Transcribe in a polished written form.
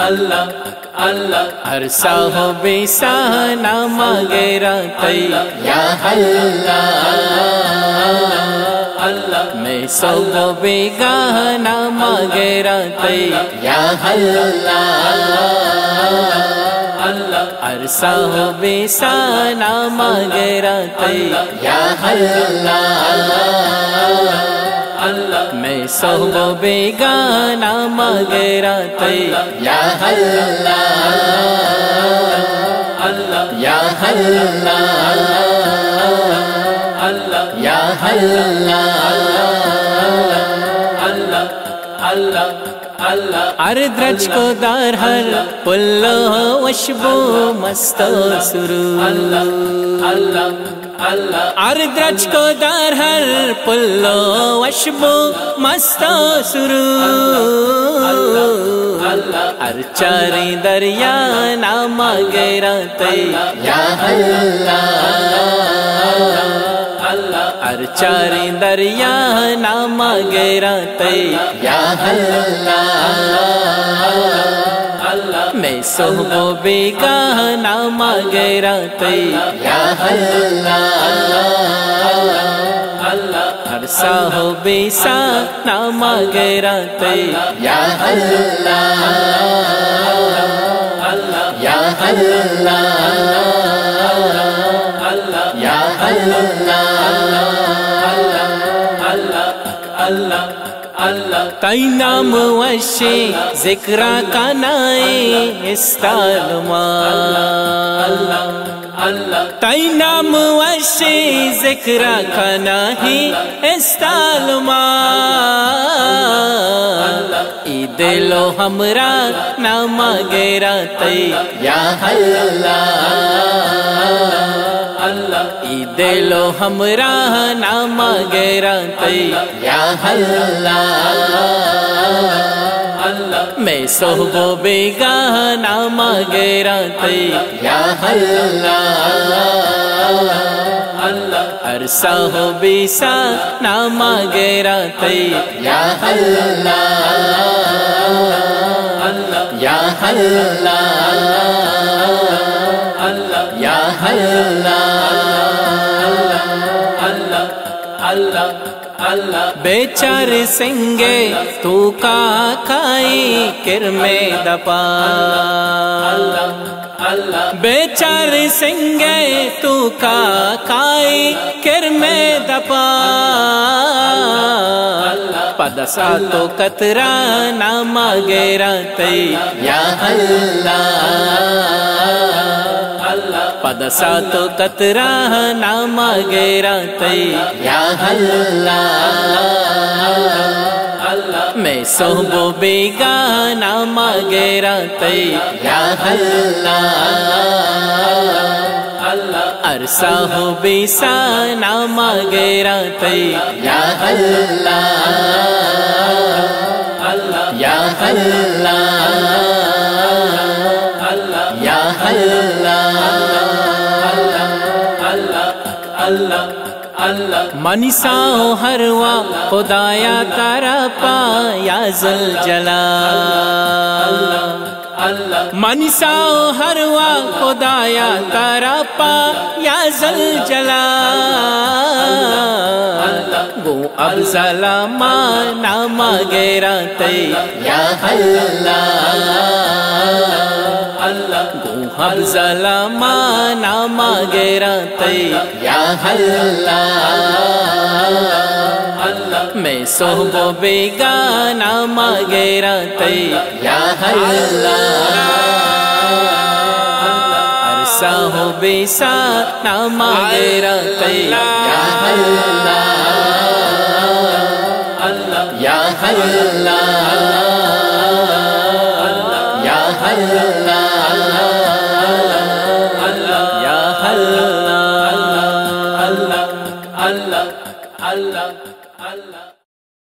Allah Allah arsa ho besana magera tay ya Allah Allah میں سب بیگانہ مگرا تی یا اللہ اللہ عرصہ ہو بیسانہ مگرا تی یا اللہ اللہ میں سب بیگانہ مگرا تی یا اللہ یا اللہ یا اللہ اردرج کو دار ہر پلو وشبو مستو سرور اردرج کو دار ہر پلو وشبو مستو سرور ارچاری دریا نام گیرا تی یا ارچاری دریا نام گیرا تی یا اللہ میں صحب بیگاہ نام گیرا تی یا اللہ عرصہ ہو بیسا نام گیرا تی یا اللہ یا اللہ تئی نام وشی ذکر کنائے استعلما تئی نام وشی ذکر کنائے استعلما ای دلو ہمرا نام گیرا تی یا اللہ ای دلو ہمرا نام گیرا تی یا اللہ میں صحب بیگاہ نام گیرا تی یا اللہ عرصہ ہو بیسا نام گیرا تی یا اللہ یا اللہ بیچار سنگے تو کا کھائی کرمے دپا بیچار سنگے تو کا کھائی کرمے دپا پدسا تو کترا نام گیرا تی یا پدسا تو کترا نام گیرا تی یا میں صحب بیگاہ نام گیرا تی یا عرصہ ہو بیسا نام گیرا تی یا یا منساؤ ہروا خدایا تارا پا یا ذوالجلال منساؤ ہروا خدایا تارا پا یا ذوالجلال گو اب ظلما نام گیرا تی یا گو اب ظلما نام گیرا تی یا میں صحب بیگاہ نام گیرا تی یا عرصہ ہو بیسا نام گیرا تی یا یا